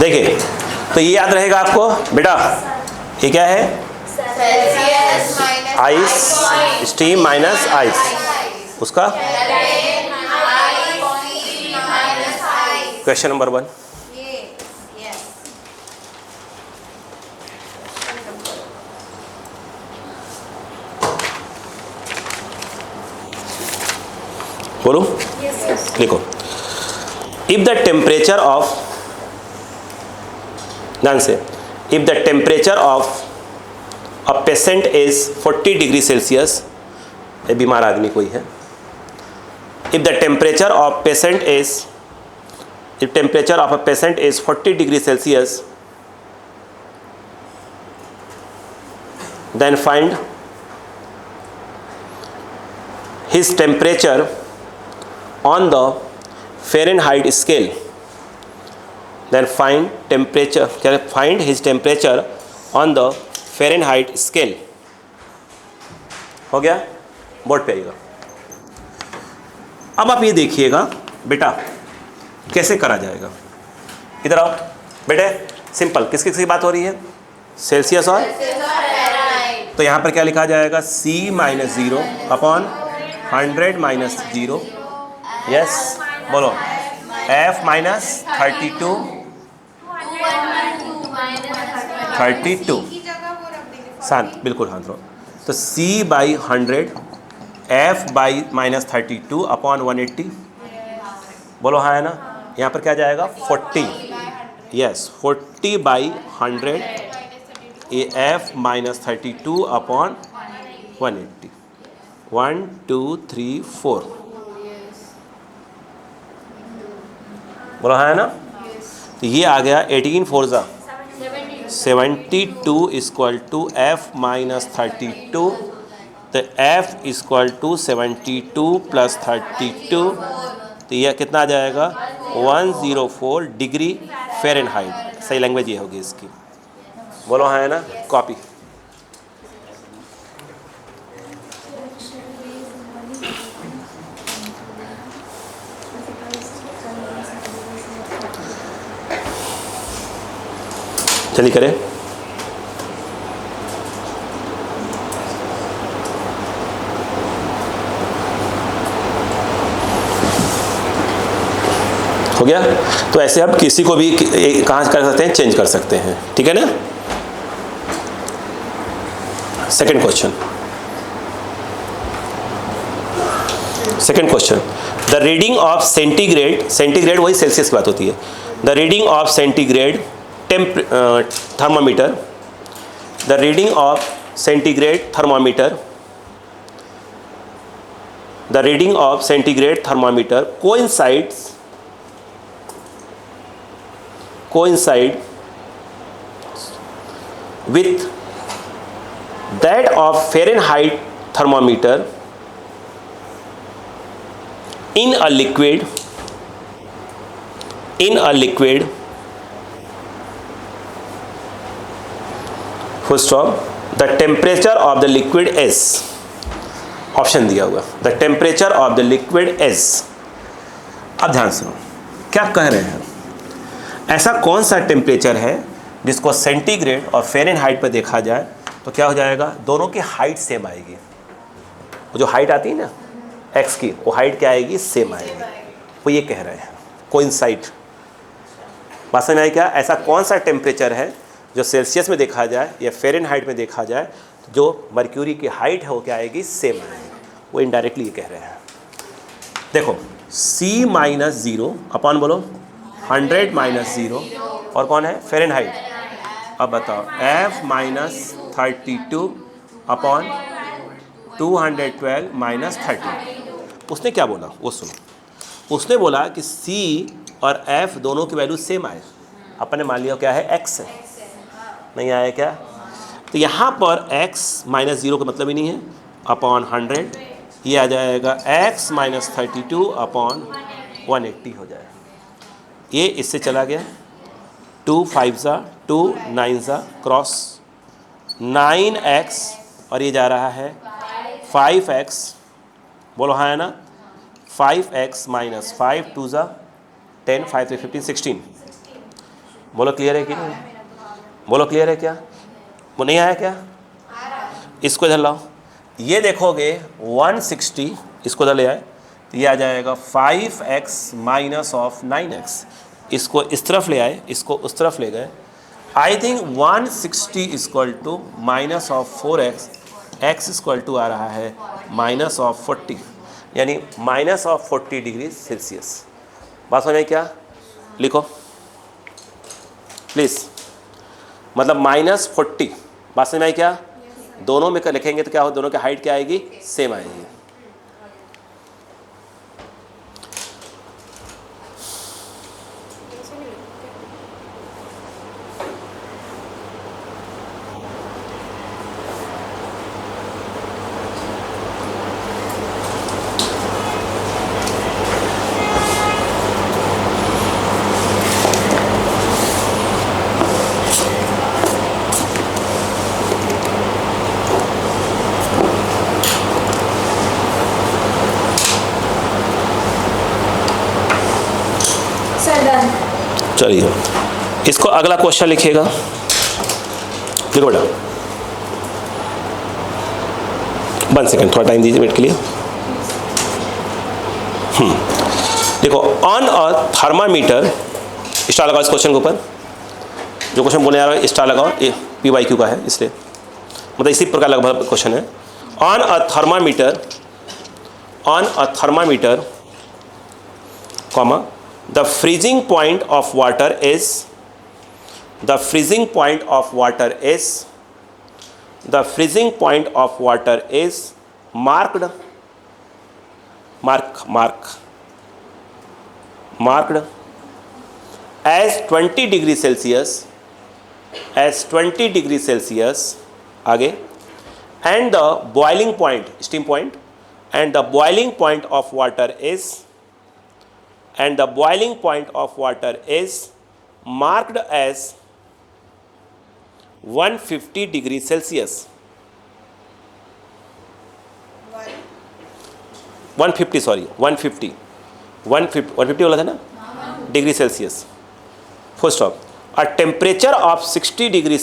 देखिए तो ये याद रहेगा आपको बेटा, ये क्या है? आइस, स्टीम माइनस आइस, उसका क्वेश्चन नंबर 1। बोलो, लिखो। इफ द टेम्परेचर ऑफ, ध्यान से, if the temperature of a patient is 40 degree Celsius, ये बीमार आदमी कोई है। If the temperature of patient is, if temperature of a patient is 40 degree Celsius, then find his temperature on the Fahrenheit scale, then find temperature, find his temperature on the Fahrenheit scale। हो गया? Board पे आइएगा। अब आप ये देखिएगा बेटा कैसे करा जाएगा। इधर आओ बेटे, सिंपल, किसकी किसकी बात हो रही है? सेल्सियस और, तो यहाँ पर क्या लिखा जाएगा? C minus 0 upon 100 minus 0, yes बोलो, F माइनस 32, शांत, बिल्कुल शांत रहो। तो C by 100, F by minus 32 upon 180, बोलो हाँ है ना। यहाँ पर क्या जाएगा? 40, yes 40 by 100, A F minus 32 upon 180, 1 2 3 4, बोलो हाँ है ना। तो ये आ गया 18 4 जा 72 इक्वल टू F माइनस 32, तो F इक्वल टू 72 प्लस 32, तो यह कितना आ जाएगा? 104 डिग्री फ़ारेनहाइट। सही लैंग्वेज ये होगी इसकी, बोलो हाँ है ना। कॉपी, चलिए करें। हो गया? तो ऐसे आप किसी को भी कहाँ कर सकते हैं? चेंज कर सकते हैं, ठीक है ना। Second question, second question, the reading of centigrade, centigrade वही सेल्सियस की बात होती है, the reading of centigrade thermometer, the reading of centigrade thermometer, the reading of centigrade thermometer coincide with that of Fahrenheit thermometer in a liquid, full stop, the temperature of the liquid is, option दिया हुआ, the temperature of the liquid is। अब ध्यान सुनो क्या कह रहे हैं। ऐसा कौन सा टेम्परेचर है जिसको सेंटीग्रेड और फ़ारेनहाइट पर देखा जाए तो क्या हो जाएगा? दोनों की हाइट सेम आएगी। वो जो हाइट आती है ना x की, वो हाइट क्या आएगी? सेम आएगी। वो ये कह रहे हैं कोइंसाइड। बात समझ में आई क्या? ऐसा कौन सा टेम्परेचर है जो सेल्सियस में देखा जाए या फ़ारेनहाइट में देखा जाए, जो मर्क्यूरी की हाइट है वो क्या आएगी? सेम आएगी। वो इनडायरेक्टली ये कह रहे हैं। देखो C माइनस 0 अपॉन, बोलो 100 माइनस 0, और कौन है? फ़ारेनहाइट। अब बताओ F माइनस 32 अपॉन 212 माइनस 30। उसने क्या बोला वो सुनो। उसने बोला कि C और F दोनों की वैल्यू सेम आए। अपन ने मान लिया क्या है? X है, नहीं आया क्या? तो यहाँ पर x माइनस 0 का मतलब ही नहीं है, अपॉन 100, ये आ जाएगा x माइनस 32 अपॉन 180 हो जाएगा। ये इससे चला गया, 2 5 ज़ा 2 9 ज़ा क्रॉस 9x, और ये जा रहा है 5x, बोलो हाँ है ना। 5x माइनस 5 2 ज़ा 10, 5 3 15 16, बोलो क्लियर है कि नहीं? बोलो क्लियर है क्या? वो नहीं आया क्या? इसको इधर लाओ, ये देखोगे 160, इसको इधर ले आए तो ये आ जाएगा 5x माइनस ऑफ 9x। इसको इस तरफ ले आए, इसको उस तरफ ले गए। I think 160 equal to minus of 4x, x equal to आ रहा है माइनस ऑफ 40, यानी माइनस ऑफ 40 डिग्री सेल्सियस। बात समझ में क्या? लिखो प्लीज़, मतलब -40। बात समझ में आई क्या? दोनों में लिखेंगे तो क्या हो, दोनों की हाइट क्या आएगी? सेम आएगी। चलिए, इसको अगला क्वेश्चन लिखिएगा। देखो बेटा, 1 सेकेंड, थोड़ा टाइम दीजिए मिनट के लिए। देखो, ऑन अ थर्मामीटर, स्टार लगाओ इस क्वेश्चन के ऊपर। जो क्वेश्चन बोलने जा रहा है स्टार लगाओ, ये PYQ का है, इसलिए मतलब इसी प्रकार लगभग क्वेश्चन है। On a thermometer comma the freezing point of water is marked as 20 degree Celsius आगे, and the boiling point, steam point, and the boiling point of water is marked as 150 degree Celsius. 150 बोला था ना, degree Celsius. Full stop. A temperature of 60 degree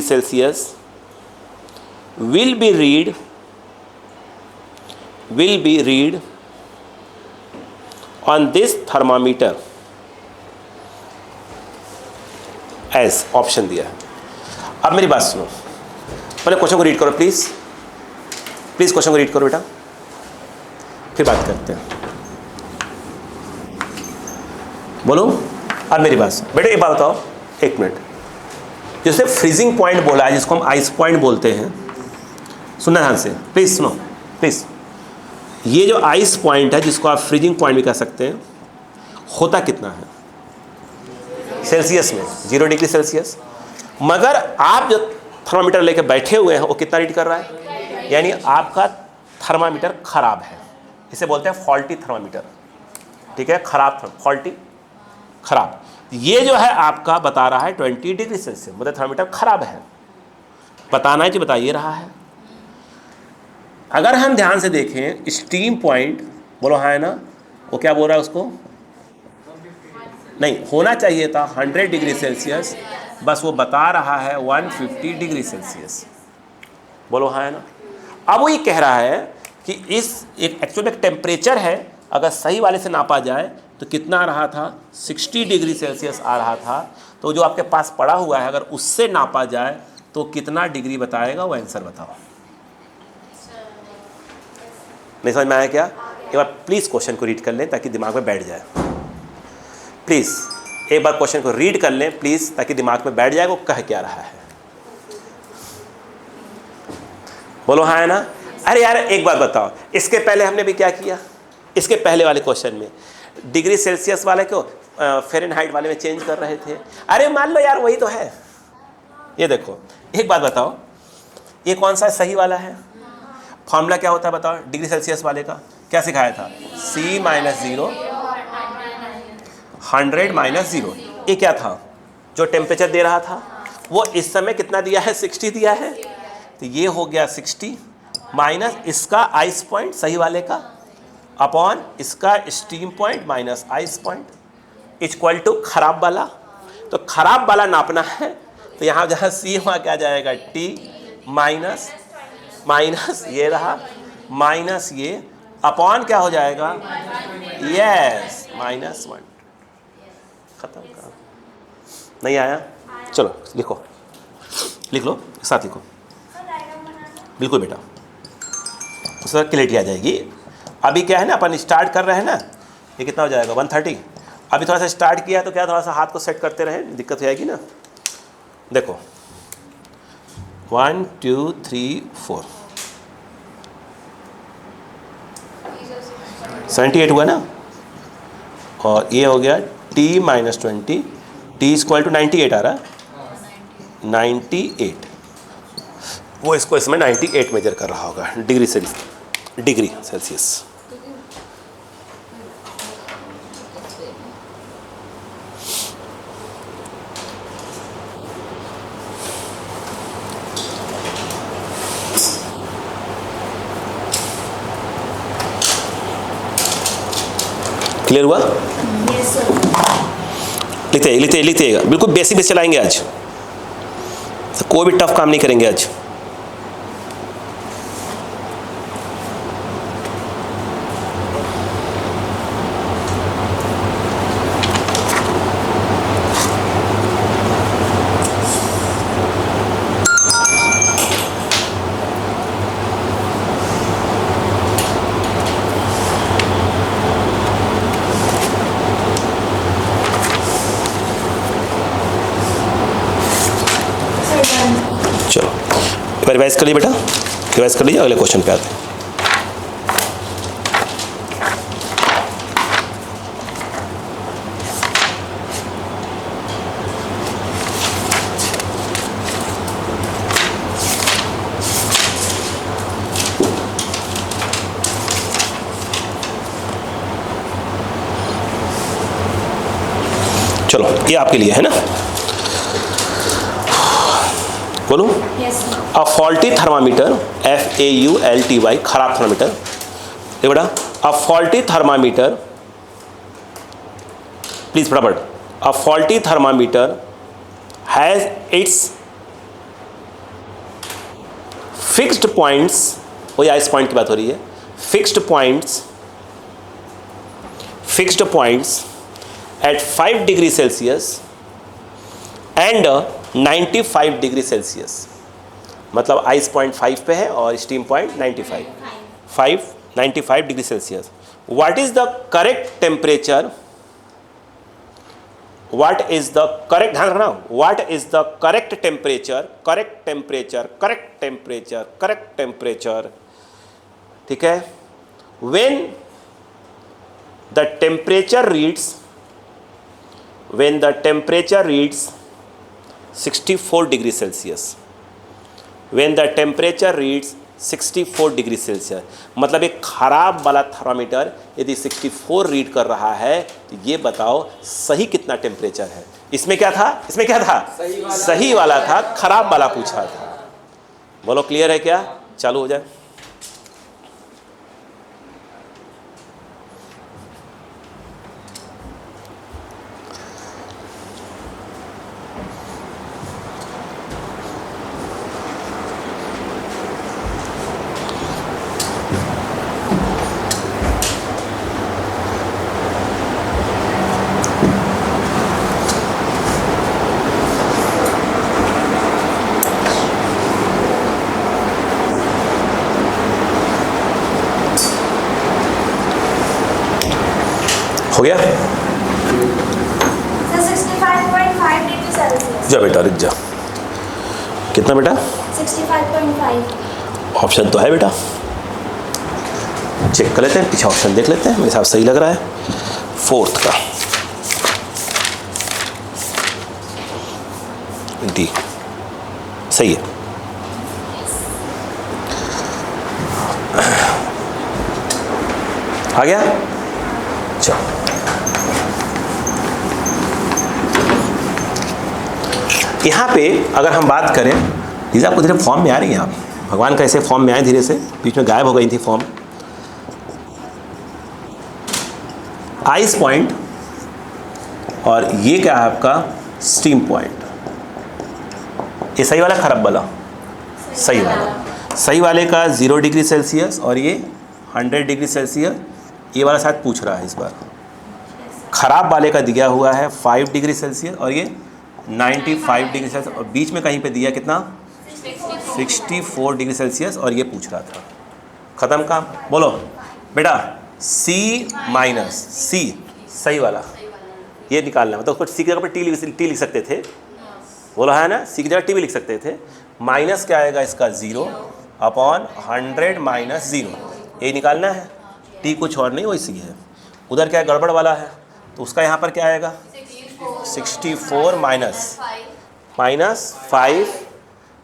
Celsius will be read on this thermometer as option दिया है। अब मेरी बात सुनो, पहले क्वेश्चन को रीड करो प्लीज क्वेश्चन को रीड करो बेटा, फिर बात करते हैं। बोलो, अब मेरी बात सुनो बेटा, एक बात बताओ, एक मिनट। जैसे फ्रीजिंग पॉइंट बोला है, जिसको हम आइस पॉइंट बोलते हैं, सुनना ध्यान से प्लीज, सुनो प्लीज। ये जो आइस पॉइंट है, जिसको आप फ्रीजिंग पॉइंट भी कह सकते हैं, होता कितना है सेल्सियस में? 0 डिग्री सेल्सियस। मगर आप जो थर्मामीटर लेके बैठे हुए हैं, वो कितना रीड कर रहा है? यानी आपका थर्मामीटर खराब है, इसे बोलते हैं फॉल्टी थर्मामीटर। ठीक है, खराब, फॉल्टी, खराब। ये जो है आपका बता रहा है 20 डिग्री सेल्सियस, मतलब थर्मामीटर खराब है। बताना है कि बता ये रहा है। अगर हम ध्यान से देखें, स्टीम पॉइंट बोलो हाँ है ना, वो क्या बोल रहा है उसको? नहीं, होना चाहिए था 100 डिग्री सेल्सियस, बस वो बता रहा है 150 डिग्री सेल्सियस। बोलो हाँ है ना। अब वो ये कह रहा है कि इस एक एक्चुअल एक टेम्परेचर है, अगर सही वाले से नापा जाए तो कितना आ रहा था? 60 डिग्री सेल्सियस आ रहा था। तो जो आपके पास पड़ा हुआ है, अगर उससे नापा जाए तो कितना डिग्री बताएगा? वो आंसर बताओ। नहीं समझ में आया क्या? एक बार प्लीज़ क्वेश्चन को रीड कर लें ताकि दिमाग में बैठ जाए। प्लीज़ एक बार क्वेश्चन को रीड कर लें प्लीज़, ताकि दिमाग में बैठ जाए वो कह क्या रहा है। बोलो हाँ है ना। अरे यार एक बात बताओ, इसके पहले हमने भी क्या किया? इसके पहले वाले क्वेश्चन में डिग्री सेल्सियस वाले को फ़ारेनहाइट वाले में चेंज कर रहे थे। अरे मान लो यार वही तो है। ये देखो, एक बात बताओ, ये कौन सा सही वाला है? फॉर्मूला क्या होता है बताओ? डिग्री सेल्सियस वाले का क्या सिखाया था? C - 0 100 - 0। ये क्या था? जो टेम्परेचर दे रहा था वो इस समय कितना दिया है? 60 दिया है। तो ये हो गया 60 माइनस इसका आइस पॉइंट सही वाले का अपॉन इसका steam point minus ice point equal to खराब वाला। तो खराब वाला नापना है तो यहाँ जहाँ सी वहाँ क्या जाएगा टी माइनस माइनस ये रहा माइनस ये अपॉन क्या हो जाएगा यस -1। खत्म का नहीं आया। चलो लिखो लिख लो साथ लिखो बिल्कुल बेटा उसका क्लियरिटी आ जाएगी। अभी क्या है ना अपन स्टार्ट कर रहे हैं ना ये कितना हो जाएगा 130। अभी थोड़ा सा स्टार्ट किया तो क्या थोड़ा सा हाथ को सेट करते रहे दिक्कत हो जाएगी ना। देखो 1 2 3 4 78 हुआ ना और ये हो गया t -20 t इक्वल टू 98 आ रहा 98। वो इसको इसमें 98 मेजर कर रहा होगा डिग्री सेल्सियस। क्लियर हुआ? लिखते बिल्कुल बेसिक बेस चलाएंगे आज तो कोई भी टफ काम नहीं करेंगे आज। चलो रिवाइज कर लीजिए बेटा रिवाइज कर लीजिए अगले क्वेश्चन पे आते हैं। चलो ये आपके लिए है ना बोलो। अ फॉल्टी थर्मामीटर FAULTY खराब थर्मामीटर ये बेटा अ फॉल्टी थर्मामीटर प्लीज फटाफट a faulty thermometer has its fixed points वो या इस पॉइंट की बात हो रही है fixed points at 5 degree Celsius and 95 degree Celsius मतलब आइस पॉइंट 5 पे है और steam point 95 degree Celsius. What is the correct temperature what is the correct ध्यान रखना what is the correct temperature ठीक है when the temperature reads 64 degree Celsius when the temperature reads 64 degree Celsius मतलब एक खराब वाला थर्मामीटर यदि 64 read कर रहा है तो ये बताओ सही कितना टेम्परेचर है। इसमें क्या था सही वाला था खराब वाला पूछा था। बोलो क्लियर है क्या? चालू हो जाए। हो गया? 65.5 डिग्री सेल्सियस। जा बेटा रुक जा। कितना बेटा? 65.5। ऑप्शन तो है बेटा, चेक कर लेते हैं, पीछे ऑप्शन देख लेते हैं, मेरे हिसाब सही लग रहा है। फोर्थ का डी सही है। आ गया? चलो यहाँ पे अगर हम बात करें, चीज़ आपको धीरे फॉर्म में आ रही है आप भगवान कैसे फॉर्म में आए धीरे से, बीच में गायब हो गई थी फॉर्म। आइस पॉइंट और ये क्या है आपका स्टीम पॉइंट। ये सही वाला खराब वाला? सही वाला। सही वाले का 0 डिग्री सेल्सियस और ये 100 डिग्री सेल्सियस। ये वाला शायद पूछ रहा है इस बार। खराब वाले का दिया हुआ है 5 डिग्री सेल्सियस और ये 95 डिग्री सेल्सियस, और बीच में कहीं पे दिया कितना 64 डिग्री सेल्सियस, और ये पूछ रहा था। ख़त्म काम। बोलो बेटा C माइनस C सही वाला ये निकालना, मतलब उसको C की जगह पर टी लिख सकते थे। बोला है ना, C की जगह टी भी लिख सकते थे। माइनस क्या आएगा इसका 0 अपॉन 100 माइनस 0, ये निकालना है। टी कुछ और नहीं, वही C है। उधर क्या गड़बड़ वाला है, तो उसका यहाँ पर क्या आएगा 64 माइनस 5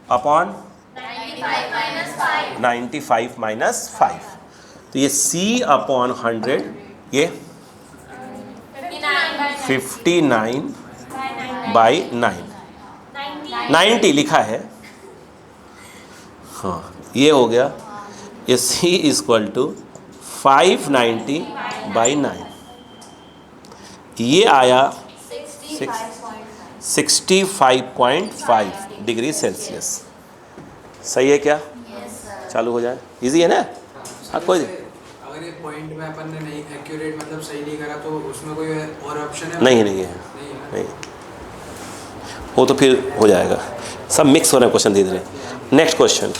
अपॉन 95 माइनस 5, तो ये C अपॉन 100 ये 59 बाई 90 लिखा है। हाँ ये हो गया, ये C इक्वल टू 590 बाई 9, ये आया 65.5 डिग्री सेल्सियस। सही है क्या? चालू हो जाए, इजी है ना? हाँ कोई अगर ये पॉइंट में अपन ने नहीं एक्यूरेट मतलब सही नहीं करा तो उसमें कोई और ऑप्शन है? नहीं है नहीं, वो तो फिर हो जाएगा। सब मिक्स हो रहे हैं क्वेश्चन धीरे धीरे। नेक्स्ट क्वेश्चन,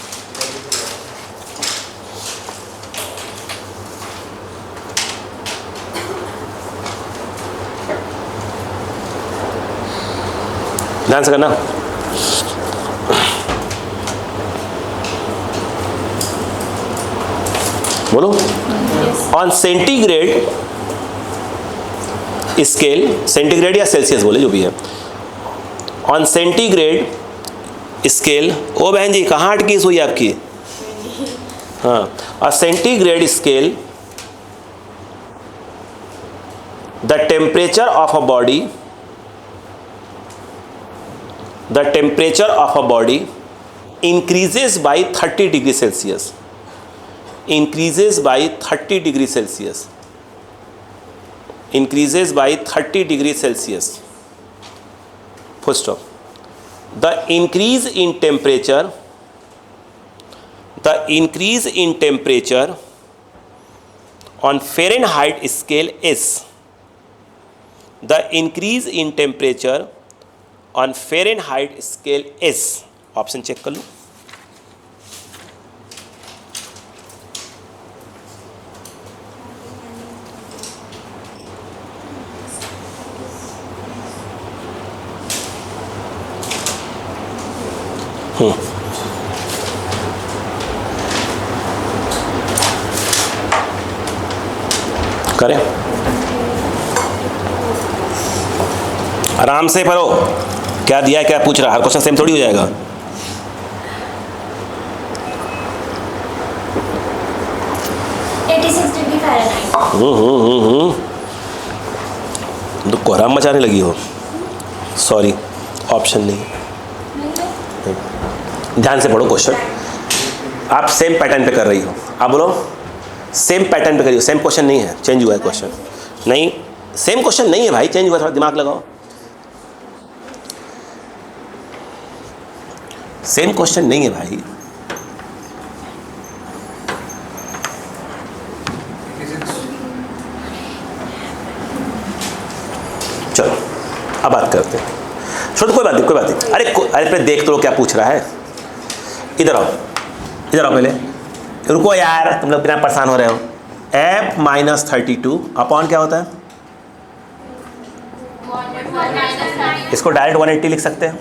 ध्यान से करना। बोलो। ऑन सेंटीग्रेड स्केल, सेंटीग्रेड या सेल्सियस बोले जो भी है, ऑन सेंटीग्रेड स्केल, ओ बहन जी कहाँ अटकी सुई आपकी? हाँ, a centigrade scale the temperature of a body, the temperature of a body increases by 30 degree Celsius, increases by 30 degree Celsius, increases by 30 degree Celsius, full stop. The increase in temperature, the increase in temperature on Fahrenheit scale is, the increase in temperature on Fahrenheit scale is, option check कर लो। करें, आराम से पढ़ो। क्या दिया है, क्या पूछ रहा है, हर क्वेश्चन सेम थोड़ी हो जाएगा। तो कोहराम मचाने लगी हो। सॉरी, ऑप्शन नहीं। ध्यान से पढ़ो क्वेश्चन। आप सेम पैटर्न पे कर रही हो, आप बोलो सेम पैटर्न पे करिए। सेम क्वेश्चन नहीं है, चेंज हुआ है क्वेश्चन। नहीं, सेम क्वेश्चन नहीं है भाई, चेंज हुआ, थोड़ा दिमाग लगाओ। सेम क्वेश्चन नहीं है भाई। चलो अब बात करते हैं। छोड़, कोई बात नहीं, कोई बात नहीं। अरे पहले देख तो लो क्या पूछ रहा है। इधर आओ, इधर आओ, पहले रुको यार, तुम लोग बिना परेशान हो रहे हो। f माइनस 32 अपॉन क्या होता है? इसको डायरेक्ट 180 लिख सकते हैं।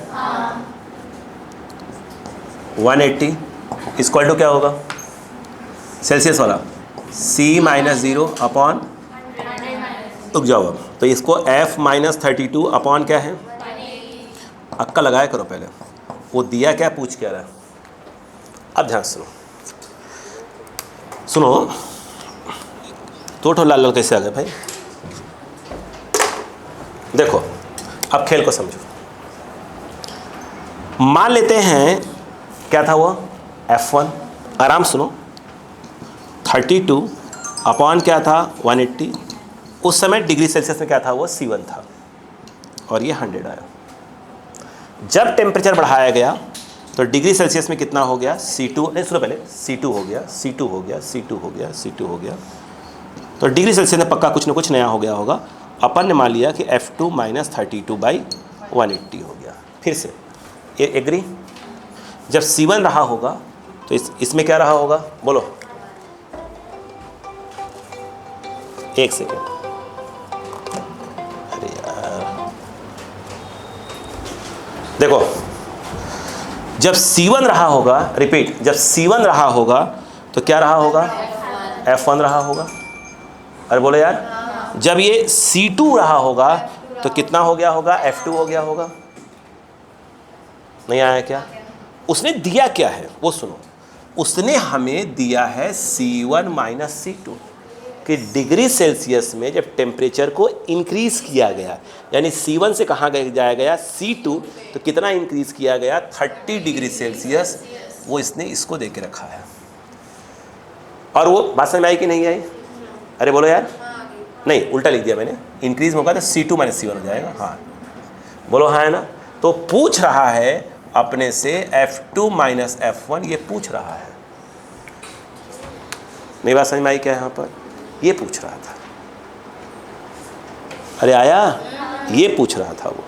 180 इक्वल टू क्या होगा? सेल्सियस वाला C माइनस 0 अपॉन, रुक जाओ अब, तो इसको f माइनस 32 अपॉन क्या है? अक्का लगाया करो पहले, वो दिया क्या पूछ क्या रहा है। अब ध्यान सुनो, सुनो तो लाल लाल कैसे आ गए भाई। देखो अब खेल को समझो। मान लेते हैं क्या था वो, F1, आराम सुनो, 32 अपॉन क्या था 180, उस समय डिग्री सेल्सियस में क्या था वो C1 था, और ये 100 आया। जब टेम्परेचर बढ़ाया गया तो डिग्री सेल्सियस में कितना हो गया C2, नहीं सुनो पहले, C2 हो गया, C2 हो गया, C2 हो गया, C2 हो गया, तो डिग्री सेल्सियस में पक्का कुछ ना कुछ नया हो गया होगा। अपन ने मान लिया कि F2 माइनस 32/180 हो गया। फिर से ये एग्री, जब C1 रहा होगा तो इसमें क्या रहा होगा बोलो, एक सेकेंड, अरे यार देखो, जब C1 रहा होगा, रिपीट, जब C1 रहा होगा तो क्या रहा होगा, F1 रहा होगा। अरे बोलो यार, जब ये C2 रहा होगा तो कितना हो गया होगा, F2 हो गया होगा। नहीं आया क्या? उसने दिया क्या है वो सुनो, उसने हमें दिया है C1 माइनस C2 कि डिग्री सेल्सियस में जब टेम्परेचर को इंक्रीज किया गया, यानी C1 से कहाँ जाया गया C2, तो कितना इंक्रीज किया गया 30 डिग्री सेल्सियस, वो इसने इसको दे के रखा है। और वो बात समझ में आई कि नहीं आई? अरे बोलो यार, नहीं उल्टा लिख दिया मैंने, इंक्रीज होगा तो C2 माइनस C1 हो जाएगा। हाँ बोलो हाँ है ना। तो पूछ रहा है अपने से F2 माइनस F1, ये पूछ रहा है। मेरी बात समझ में आई क्या यहाँ पर? ये पूछ रहा था। अरे आया, ये पूछ रहा था वो।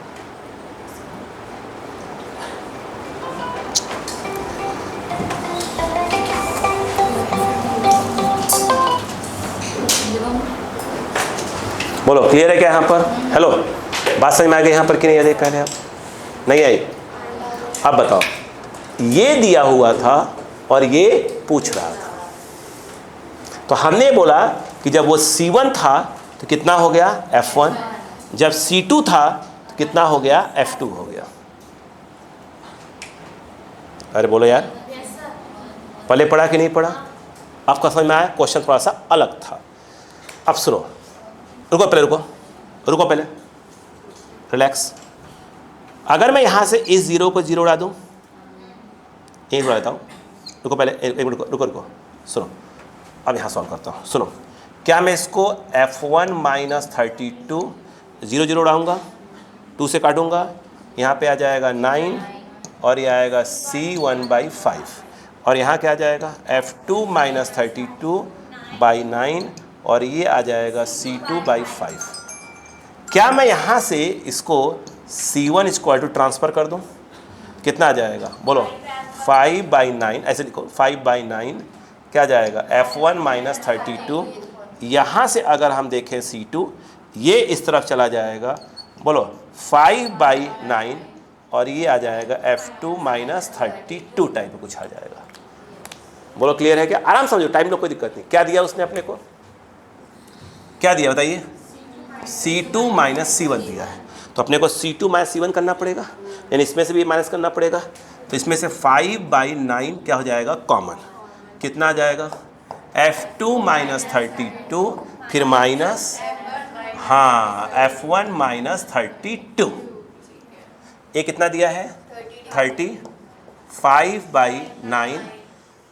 बोलो क्लियर है क्या यहाँ पर? हेलो, बात समझ में आ गई यहाँ पर कि नहीं आई? पहले आप नहीं आई, अब बताओ, ये दिया हुआ था और ये पूछ रहा था। तो हमने बोला कि जब वो C1 था तो कितना हो गया F1, जब C2 था तो कितना हो गया F2 हो गया। अरे बोलो यार, पहले पढ़ा कि नहीं पढ़ा? आपका समझ में आया? क्वेश्चन थोड़ा सा अलग था। अब सुनो, रुको पहले, रुको पहले, रिलैक्स। अगर मैं यहाँ से इस जीरो को जीरो उड़ा दूँ, यही उड़ा देता हूँ, रुको पहले, एक मिनट रुको, सुनो, अब यहाँ सॉल्व करता हूँ। सुनो, क्या मैं इसको F1 माइनस 32 जीरो जीरो उड़ाऊँगा, 2 से काटूँगा, यहाँ पे आ जाएगा 9 और ये आएगा C1/5, और यहाँ क्या आ जाएगा F2 माइनस 32/9 और ये आ जाएगा C2/5। क्या मैं यहाँ से इसको C1 इक्वल टू ट्रांसफ़र कर दूँ, कितना आ जाएगा बोलो 5/9, ऐसे लिखो 5/9 क्या जाएगा F1 माइनस 32, यहाँ से अगर हम देखें C2, ये इस तरफ चला जाएगा, बोलो 5/9 और ये आ जाएगा F2 माइनस 32 टाइप में कुछ आ जाएगा। बोलो क्लियर है क्या? आराम समझो, टाइम लो, कोई दिक्कत नहीं। क्या दिया उसने अपने को, क्या दिया बताइए? C2 माइनस C1 दिया है, तो अपने को C2 माइनस C1 करना पड़ेगा, यानी इसमें से भी माइनस करना पड़ेगा। तो इसमें से 5/9 क्या हो जाएगा कॉमन, कितना आ जाएगा F2 माइनस 32 फिर माइनस, हाँ F1 माइनस 32, ये कितना दिया है 30, 5/9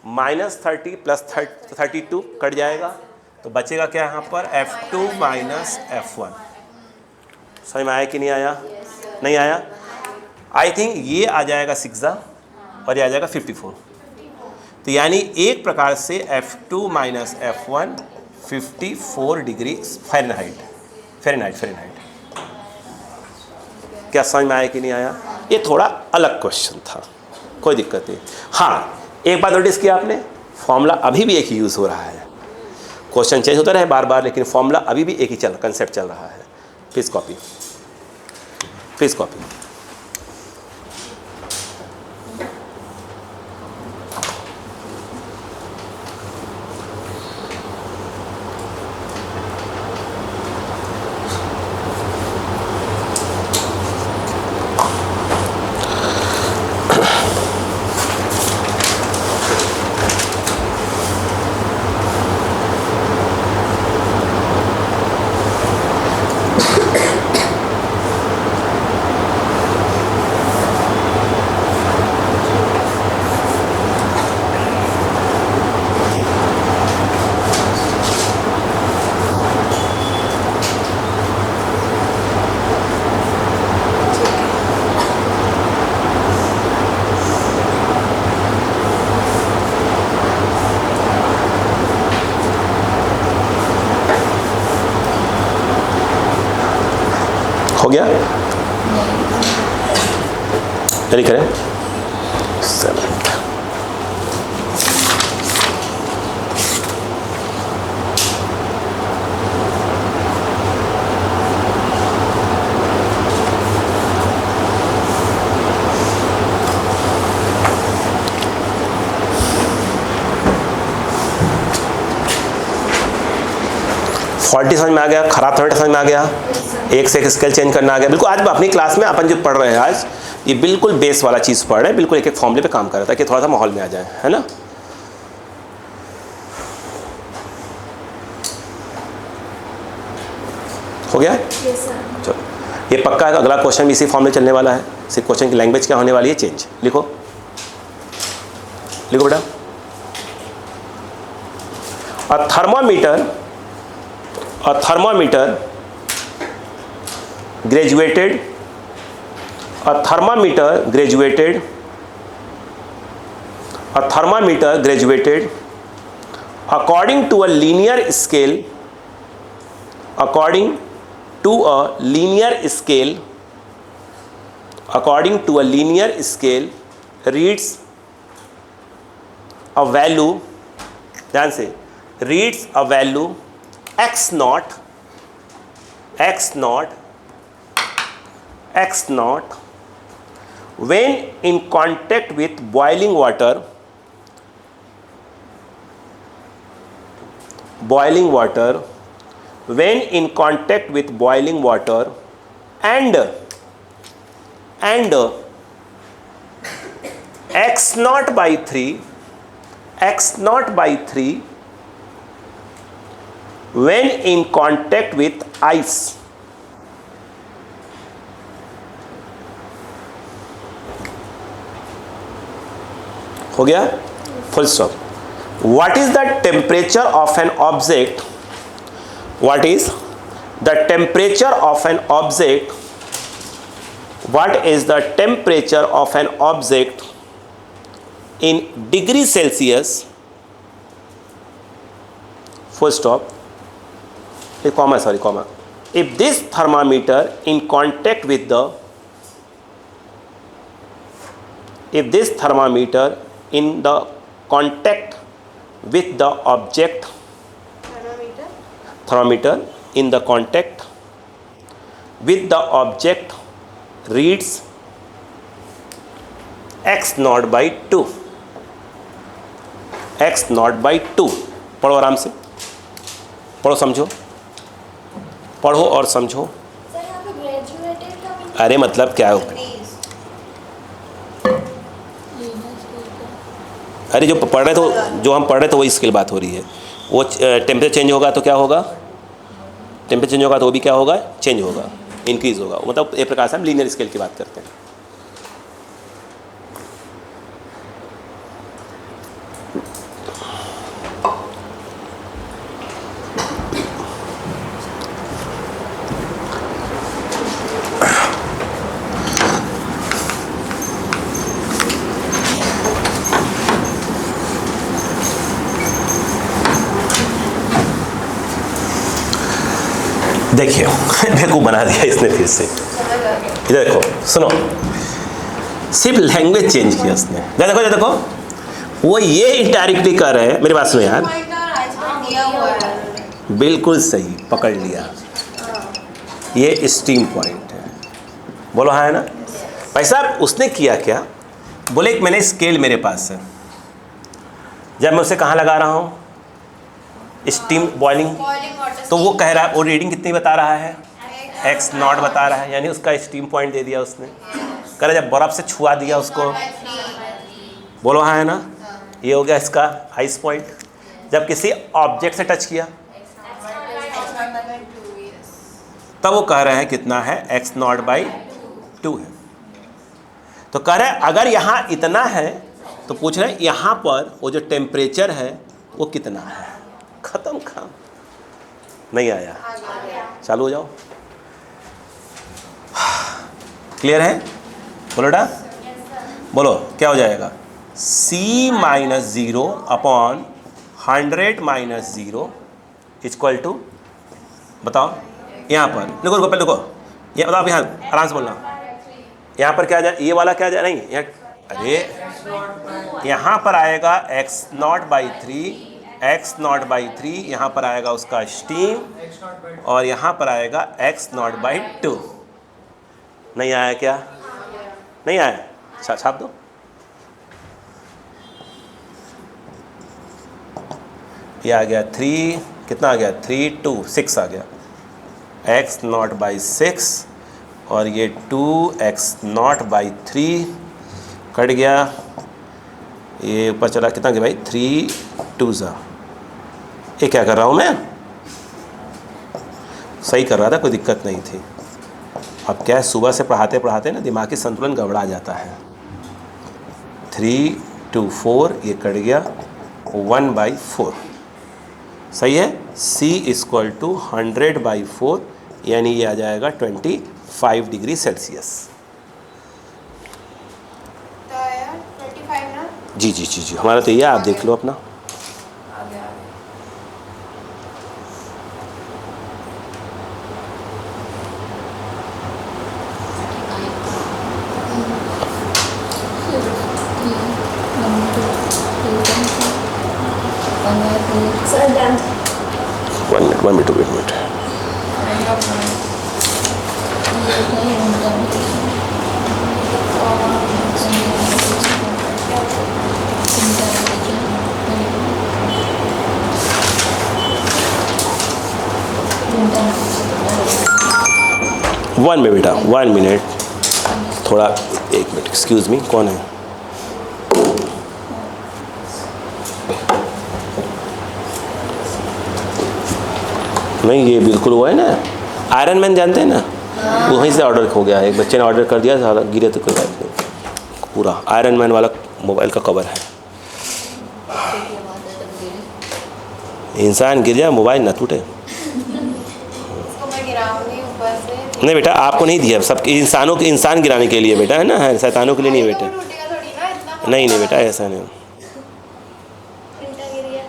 माइनस 30 प्लस 32 कट जाएगा, तो बचेगा क्या यहाँ पर F2 माइनस F1। समझ में आया कि नहीं आया? नहीं आया? आई थिंक ये आ जाएगा 6 और ये आ जाएगा 54। तो यानी एक प्रकार से F2 minus F1 54 degree Fahrenheit. क्या समझ में आया कि नहीं आया? ये थोड़ा अलग क्वेश्चन था, कोई दिक्कत नहीं। हाँ एक बात नोटिस किया आपने, फॉर्मूला अभी भी एक ही यूज़ हो रहा है, क्वेश्चन चेंज होता रहे बार बार, लेकिन फॉर्मूला अभी भी एक ही कंसेप्ट चल रहा है। Please copy. गया? जल्दी करें। 7 40 समझ में आ गया, खराब थर्ड समझ में आ गया, एक से एक स्केल चेंज करना आ गया। बिल्कुल आज अपनी क्लास में अपन जो पढ़ रहे हैं आज ये बिल्कुल बेस वाला चीज़ पढ़ रहे हैं, बिल्कुल एक एक फॉर्मूले पे काम कर रहा था कि थोड़ा सा माहौल में आ जाए, है ना। हो गया? Yes, sir. चलो ये पक्का है, अगला क्वेश्चन भी इसी फॉर्मूले चलने वाला है। सिर्फ क्वेश्चन की लैंग्वेज क्या होने वाली है, चेंज। लिखो लिखो बेटा। अ thermometer graduated according to a linear scale reads a value, ध्यान से, reads a value x naught when in contact with boiling water and x naught by 3 when in contact with ice. हो गया? Full stop. What is the temperature of an object? What is the temperature of an object? What is the temperature of an object in degree Celsius? Full stop. Comma. If this thermometer in contact with the object, thermometer in the contact with the object reads x naught by 2. पढ़ो आराम से, पढ़ो समझो, पढ़ो और समझो। Sir यहाँ पे graduated का meaning अरे मतलब क्या हो? अरे जो हम पढ़ रहे थे वही स्किल बात हो रही है। वो टेम्परेचर चेंज होगा तो क्या होगा? टेम्परेचर चेंज होगा तो वो भी क्या होगा? चेंज होगा, इंक्रीज होगा। मतलब एक प्रकार से हम लीनियर स्केल की बात करते हैं। देखिए देखो बना दिया इसने फिर से। इधर देखो, सुनो, सिर्फ लैंग्वेज चेंज किया उसने। देखो वो ये इनडायरेक्टली कर रहे हैं। मेरी बात सुनो यार, बिल्कुल सही पकड़ लिया, ये स्टीम पॉइंट है। बोलो हाँ है ना भाई साहब। उसने किया क्या? बोले मैंने स्केल मेरे पास है, जब मैं उसे कहाँ लगा रहा हूँ? स्टीम बॉइलिंग, तो वो कह रहा है, वो रीडिंग कितनी बता रहा है? x नॉट बता रहा है, यानी उसका स्टीम पॉइंट दे दिया उसने। कह रहा जब बर्फ़ से छुआ दिया उसको, बोलो हाँ है ना, ये हो गया इसका आइस पॉइंट। जब किसी ऑब्जेक्ट से टच किया तब वो कह रहे हैं कितना है? x नॉट बाई 2 है। तो कह रहे हैं अगर यहाँ इतना है तो पूछ रहे हैं यहाँ पर वो जो टेम्परेचर है वो कितना है। खत्म काम। नहीं आया? चालू हो जाओ। क्लियर है? बोलो बेटा, बोलो क्या हो जाएगा? c minus 0 upon 100 minus 0 equal to, बताओ यहाँ पर देखो, पहले देखो ये मतलब यहाँ आराम से बोलना, यहाँ पर क्या आ जाए, ये वाला क्या आ जाए, नहीं यहाँ, अरे यहाँ पर आएगा x0/3, x0/3, यहाँ पर आएगा उसका स्टीम, और यहाँ पर आएगा x0/2। नहीं आया क्या? नहीं आया, छाप दो। ये आ गया 3, कितना आ गया, 3 2 6 आ गया, x0/6, और ये 2x0/3 कट गया, ये ऊपर चला, कितना गया भाई, 3 2 ज़ा। ये क्या कर रहा हूँ मैं, सही कर रहा था, कोई दिक्कत नहीं थी। अब क्या है, सुबह से पढ़ाते पढ़ाते ना दिमागी संतुलन गड़बड़ा जाता है। 3 2 4, ये कट गया, 1/4 सही है। C = 100/4, यानी ये आ जाएगा 25 डिग्री सेल्सियस। तो यार 25 ना? जी जी जी जी, हमारा तो ये है, आप देख लो अपना। आ गया। 1 minute, 2 minute। वन में बेटा, 1 मिनट, थोड़ा 1 मिनट, एक्सक्यूज़ मी, कौन है? नहीं, ये बिल्कुल वो है ना, आयरन मैन जानते हैं ना, वहीं से ऑर्डर हो गया है, एक बच्चे ने ऑर्डर कर दिया, सारा गिरे तो कोई बात नहीं, पूरा आयरन मैन वाला मोबाइल का कवर है। इंसान गिर जाए, मोबाइल ना टूटे। इसको मैं गिराऊंगी ऊपर से। नहीं बेटा, आपको नहीं दिया, सब इंसानों के, इंसान गिराने के लिए बेटा, है ना, है शैतानों के लिए नहीं बेटा। टूटेगा थोड़ी ना इतना। नहीं नहीं बेटा, ऐसा नहीं, उल्टा गिर गया।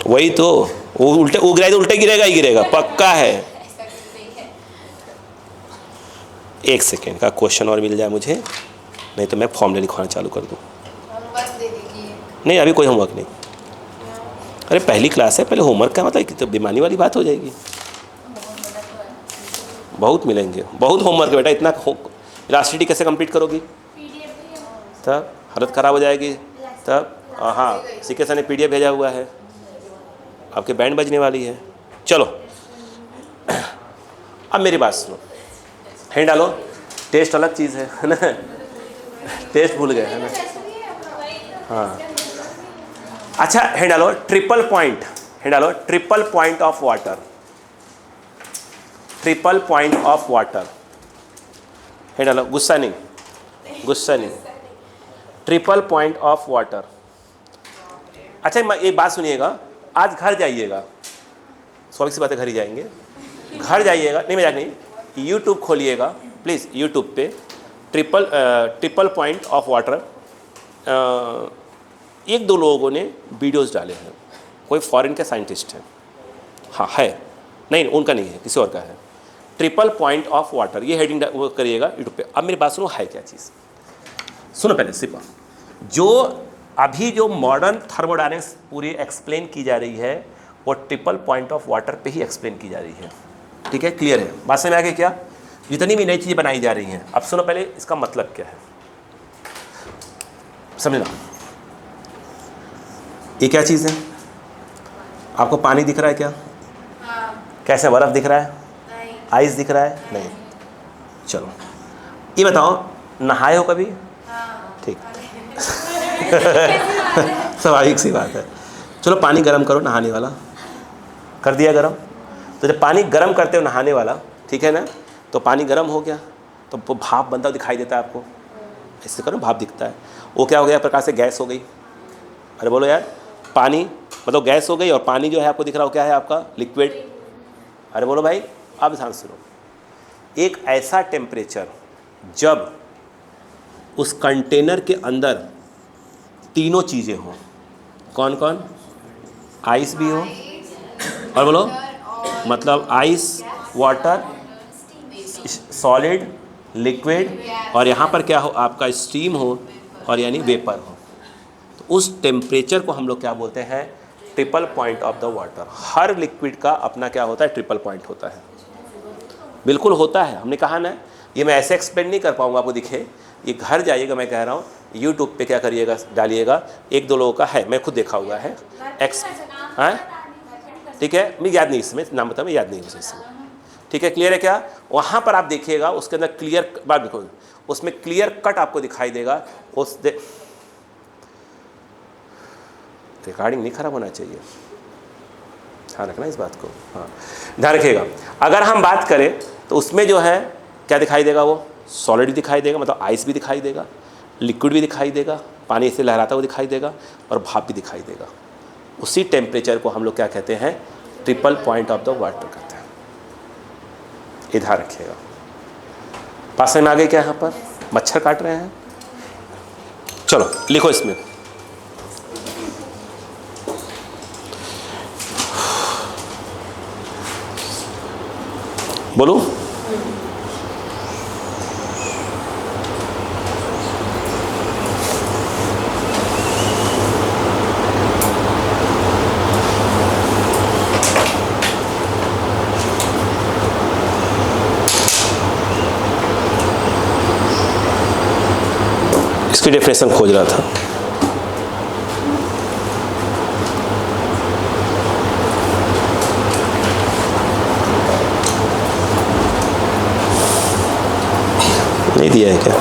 वही तो, वो उल्टे, वो गिराए तो उल्टे गिरेगा ही गिरेगा, पक्का है। ऐसा कुछ नहीं है। 1 सेकेंड का क्वेश्चन और मिल जाए मुझे, नहीं तो मैं फॉर्मूला लिखवाना चालू कर दूँ। होमवर्क दे दीजिए। नहीं, अभी कोई होमवर्क नहीं। अरे पहली क्लास है, पहले होमवर्क का मतलब तो बेईमानी वाली बात हो जाएगी। बहुत मिलेंगे, बहुत होमवर्क है बेटा, इतना इलास्टिसिटी कैसे कंप्लीट करोगी? पीडीएफ भी है। तब हालत ख़राब हो जाएगी। तब हाँ, सीके सर ने PDF भेजा हुआ है, आपके बैंड बजने वाली है। चलो अब मेरी बात सुनो, हैंड डालो, टेस्ट अलग चीज़ है ना, टेस्ट भूल गए है ना। हाँ अच्छा, हैंड डालो, ट्रिपल पॉइंट, हैंड डालो, triple point of water, triple point of water, hand डालो, गुस्सा नहीं, गुस्सा नहीं, ट्रिपल पॉइंट ऑफ वाटर। अच्छा एक बात सुनिएगा, आज घर जाइएगा, स्वाभाविक सी बात है, घर ही जाएंगे, घर जाइएगा, नहीं मजाक नहीं, यूट्यूब खोलिएगा प्लीज़, यूट्यूब पे ट्रिपल पॉइंट ऑफ वाटर, 1-2 लोगों ने वीडियोस डाले हैं, कोई फॉरेन के साइंटिस्ट हैं, हाँ है, नहीं उनका नहीं है, किसी और का है, ट्रिपल पॉइंट ऑफ वाटर, ये हेडिंग वो करिएगा यूट्यूब पे। अब मेरी बात सुनो, है क्या चीज़, सुनो पहले सिर्फ, जो अभी जो मॉडर्न थर्मोडायनेमिक्स पूरी एक्सप्लेन की जा रही है, वो ट्रिपल पॉइंट ऑफ वाटर पे ही एक्सप्लेन की जा रही है। ठीक है, क्लियर है बात, समझ में आ गई क्या? जितनी भी नई चीज़ें बनाई जा रही हैं, अब सुनो पहले इसका मतलब क्या है, समझना। ये क्या चीज़ है, आपको पानी दिख रहा है क्या? हाँ। कैसे, बर्फ़ दिख रहा है? नहीं। आइस दिख रहा है? नहीं। चलो ये बताओ, नहाए हो कभी? हाँ। ठीक स्वाभाविक सी बात है। चलो पानी गर्म करो, नहाने वाला कर दिया गर्म, तो जब पानी गर्म करते हो नहाने वाला, ठीक है ना, तो पानी गर्म हो गया, तो वो भाप बनता दिखाई देता है आपको, ऐसे करो भाप दिखता है, वो क्या हो गया, प्रकार से गैस हो गई। अरे बोलो यार, पानी मतलब गैस हो गई, और पानी जो है आपको दिख रहा हो क्या है, आपका लिक्विड। अरे बोलो भाई, अब ध्यान सुनो, एक ऐसा टेम्परेचर जब उस कंटेनर के अंदर तीनों चीज़ें हों, कौन कौन? आइस भी हो, और बोलो मतलब आइस, वाटर, सॉलिड, लिक्विड, और यहाँ पर क्या हो आपका स्टीम हो और यानी वेपर हो, तो उस टेम्परेचर को हम लोग क्या बोलते हैं, triple point of the water. Her liquid का अपना क्या होता है, ट्रिपल पॉइंट होता है। बिल्कुल होता है, हमने कहा ना, ये मैं ऐसे एक्सप्लेन नहीं कर पाऊँगा आपको, दिखे ये घर जाइएगा, मैं कह रहा हूँ यूट्यूब पे क्या करिएगा, डालिएगा, एक दो लोगों का है, मैं खुद देखा हुआ है हाँ, ठीक है, मुझे याद नहीं इसमें नाम बता, मैं याद नहीं मुझे इसमें, ठीक है, क्लियर है क्या। वहाँ पर आप देखिएगा उसके अंदर क्लियर बात देखो, उसमें क्लियर कट आपको दिखाई देगा, उस रिकॉर्डिंग नहीं खराब होना चाहिए, ध्यान रखना इस बात को, हाँ ध्यान रखिएगा। अगर हम बात करें तो उसमें जो है क्या दिखाई देगा, वो सॉलिड दिखाई देगा, मतलब आइस भी दिखाई देगा, लिक्विड भी दिखाई देगा, पानी से लहराता हुआ दिखाई देगा, और भाप भी दिखाई देगा। उसी टेम्परेचर को हम लोग क्या कहते हैं, triple point of the water कहते हैं। इधर रखिएगा। पास में आ गए क्या, यहाँ पर मच्छर काट रहे हैं, चलो लिखो इसमें, बोलो। इसकी डेफिनेशन खोज रहा था। नहीं दिया है क्या,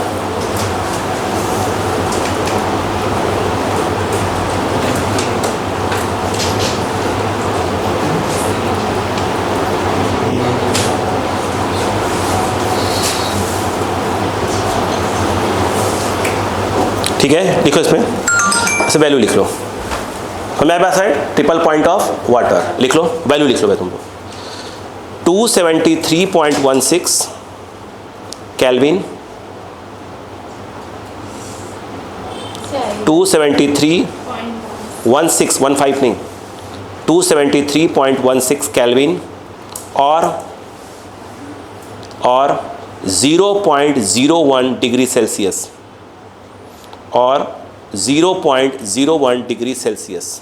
ठीक है, लिखो इसमें ऐसे वैल्यू लिख लो, हमारे पास है ट्रिपल पॉइंट ऑफ वाटर, लिख लो वैल्यू, लिख लो भाई तुम लोग, 273.16 केल्विन, 273.16 नहीं, 273.16 केल्विन और 0.01 डिग्री सेल्सियस, और 0.01 डिग्री सेल्सियस,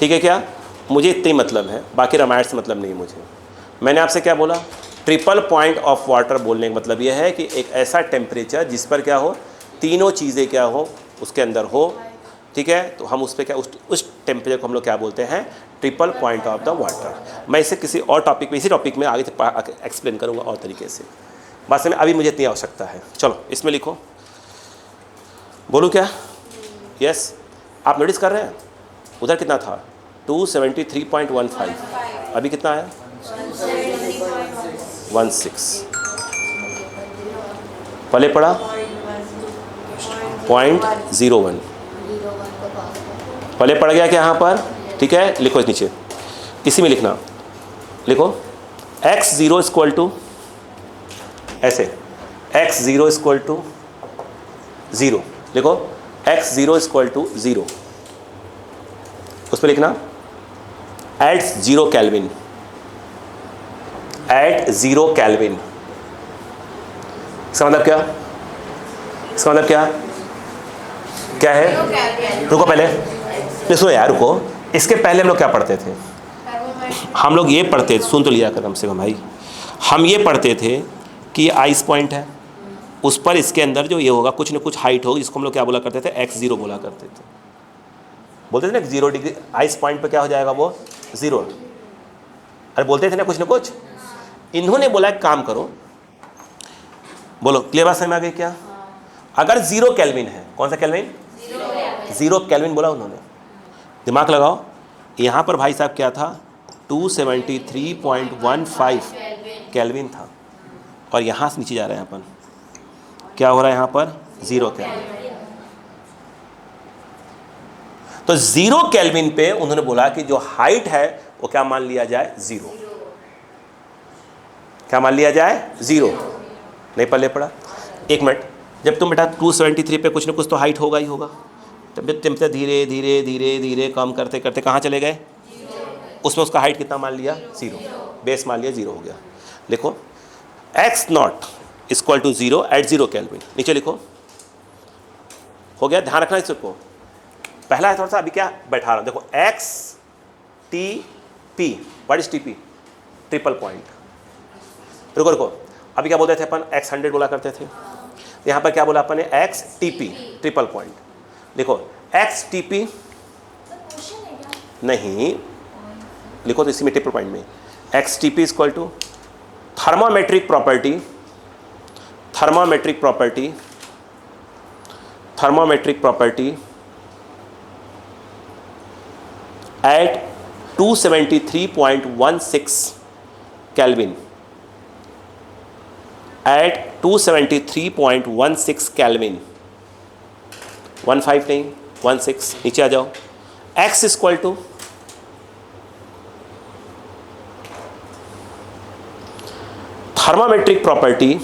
ठीक है क्या। मुझे इतना ही मतलब है, बाकी रामायण से मतलब नहीं मुझे। मैंने आपसे क्या बोला, ट्रिपल पॉइंट ऑफ वाटर बोलने का मतलब यह है कि एक ऐसा टेम्परेचर जिस पर क्या हो, तीनों चीज़ें क्या हो उसके अंदर हो, ठीक है। तो हम उस पर क्या, उस टेम्परेचर को हम लोग क्या बोलते हैं, triple point of the water. मैं इसे किसी और टॉपिक में, इसी टॉपिक में आगे एक्सप्लेन करूँगा और तरीके से, बस में अभी मुझे इतनी आवश्यकता है। चलो इसमें लिखो, बोलूँ क्या, यस आप नोटिस कर रहे हैं, उधर कितना था 273.15, अभी कितना आया 16, पहले पढ़ा 0.01, पहले पड़ गया क्या यहाँ पर, ठीक है। लिखो इस नीचे, इसी में लिखना, लिखो x0 इक्वल टू ऐसे, x0 इक्वल टू 0, लिखो x0 इक्वल टू 0, उस पर लिखना एट 0 केल्विन, एट 0 केल्विन। इसका मतलब क्या, इसका मतलब क्या क्या है, रुको पहले सुनो यार, रुको, इसके पहले हम लोग क्या पढ़ते थे, हम लोग ये पढ़ते थे, सुन तो लिया कर कम से कम भाई, हम ये पढ़ते थे कि ये आइस पॉइंट है, उस पर इसके अंदर जो ये होगा कुछ न कुछ हाइट होगी, जिसको हम लोग क्या बोला करते थे, x0 बोला करते थे, बोलते थे ना 0 डिग्री आइस पॉइंट पे क्या हो जाएगा वो 0, अरे बोलते थे ना कुछ न कुछ। इन्होंने बोला एक काम करो, बोलो क्लियर बात समझ में आ गई क्या। अगर 0 केल्विन है, कौन सा केल्विन, 0 केल्विन बोला उन्होंने, दिमाग लगाओ, यहाँ पर भाई साहब क्या था 273.15 केल्विन था, और यहाँ से नीचे जा रहे हैं अपन, क्या हो रहा है यहाँ पर 0 केल्विन। तो 0 केल्विन पे उन्होंने बोला कि जो हाइट है वो क्या मान लिया जाए 0, क्या मान लिया जाए 0, नहीं पहले पड़ा। एक मिनट, जब तुम बेटा 273 पे कुछ ना कुछ तो हाइट होगा ही होगा, तब टेम्परेचर धीरे धीरे धीरे धीरे कम करते करते कहाँ चले गए, उसमें उसका हाइट कितना मान लिया 0, बेस मान लिया 0 हो गया। देखो X not equal to 0 at 0 kelvin. नीचे लिखो, हो गया, ध्यान रखना इसको। पहला है थोड़ा सा, अभी क्या बैठा रहा हूं, देखो X T P, what is T P? Triple point. रुको रुको, अभी क्या बोलते थे अपन? एक्स 100 बोला करते थे, यहाँ पर क्या बोला अपन ने? X T P, triple point. देखो एक्स टी पी नहीं लिखो तो इसी में ट्रिपल पॉइंट में X T P equal to thermometric property, thermometric property, thermometric property at 273.16 kelvin, at 273.16 kelvin, 15 नहीं 16, नीचे आ जाओ। X equal to thermometric property,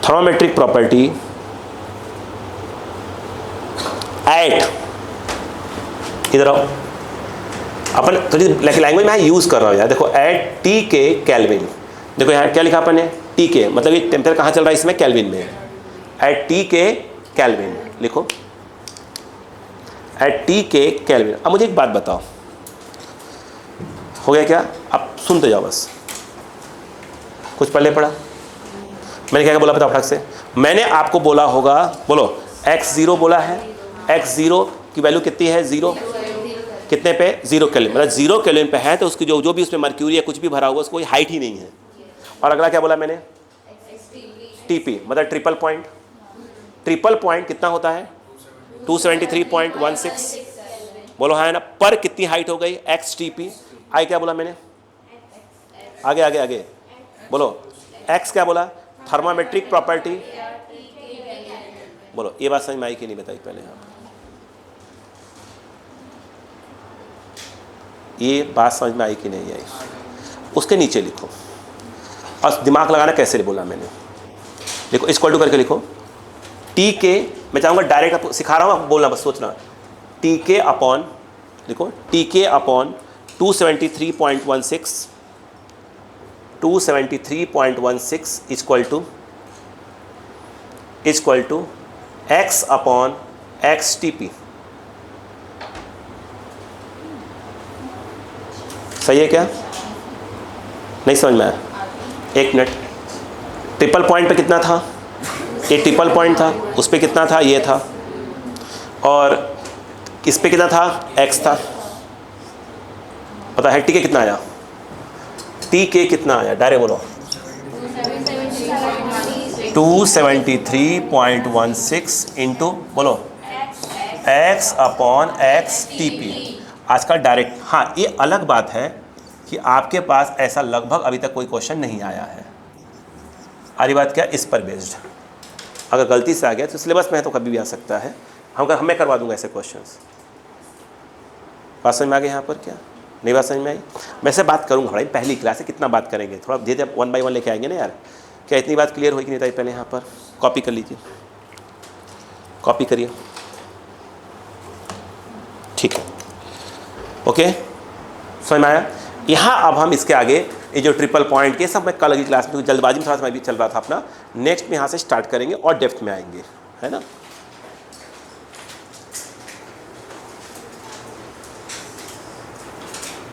thermometric property at, इधर आओ, अपन थोड़ी लैंग्वेज में यूज कर रहा हूं यार। देखो एट टी के केल्विन, देखो यहाँ क्या लिखा अपन ने? टी के, मतलब ये टेम्परेचर कहाँ चल रहा है? इसमें केल्विन में। एट टी के केल्विन लिखो, एट टी के केल्विन। अब मुझे एक बात बताओ, हो गया क्या? अब सुनते जाओ बस, कुछ पढ़ले पढ़ा? मैंने क्या बोला पता फटाक से? मैंने आपको बोला होगा, बोलो x0 बोला है, x0 की वैल्यू कितनी है? 0, कितने पे? 0 केल्विन, मतलब 0 केल्विन पे है तो उसकी जो भी उसमें मर्क्यूरी या कुछ भी भरा होगा उसको कोई हाइट ही नहीं है। और अगला क्या बोला मैंने? टीपी, मतलब ट्रिपल पॉइंट। ट्रिपल पॉइंट कितना होता है? 273.16, बोलो हाँ है ना? पर कितनी हाइट हो गई? X T P. आई क्या बोला मैंने? आगे आगे आगे बोलो, एक्स क्या बोला? थर्मामेट्रिक प्रॉपर्टी। बोलो ये बात समझ में आई कि नहीं बताई पहले? आप ये बात समझ में आई कि नहीं आई? उसके नीचे लिखो, और दिमाग लगाना कैसे बोला मैंने। देखो इक्वल टू करके लिखो, टी के, मैं चाहूँगा डायरेक्ट आपको सिखा रहा हूँ, आप बोलना बस, सोचना। टी के अपॉन, देखो टी के upon 273.16, 273.16 equal to X upon X T P. सही है क्या? नहीं समझ में आया? एक मिनट, ट्रिपल पॉइंट पे कितना था? ये ट्रिपल पॉइंट था, उस पे कितना था? ये था। और इस पे कितना था? एक्स था। पता है टी के कितना आया? टी के कितना आया? डायरेक्ट बोलो, 273.16 इंटू बोलो x upon X T P. आजकल डायरेक्ट, हाँ ये अलग बात है कि आपके पास ऐसा लगभग अभी तक कोई क्वेश्चन नहीं आया है। आरी बात क्या? इस पर बेस्ड अगर गलती से आ गया तो सिलेबस में है तो कभी भी आ सकता है। हमें करवा दूंगा ऐसे क्वेश्चंस। बात समझ में आ गई यहाँ पर? क्या नहीं बात समझ में आई? मैं से बात करूँगा भाई, पहली क्लास है, कितना बात करेंगे? थोड़ा धीरे धीरे 1 बाय 1 लेके आएंगे ना यार। क्या इतनी बात क्लियर होगी कि नहीं था? पहले यहाँ पर कॉपी कर लीजिए, कॉपी करिए, ठीक है, ओके समझ में आया? यहाँ अब हम इसके आगे ये जो ट्रिपल पॉइंट के सब मैं कल अगली क्लास में, जल्दबाजी में थोड़ा सा मैं भी चल रहा था अपना, नेक्स्ट में यहाँ से स्टार्ट करेंगे और डेप्थ में आएंगे, है ना?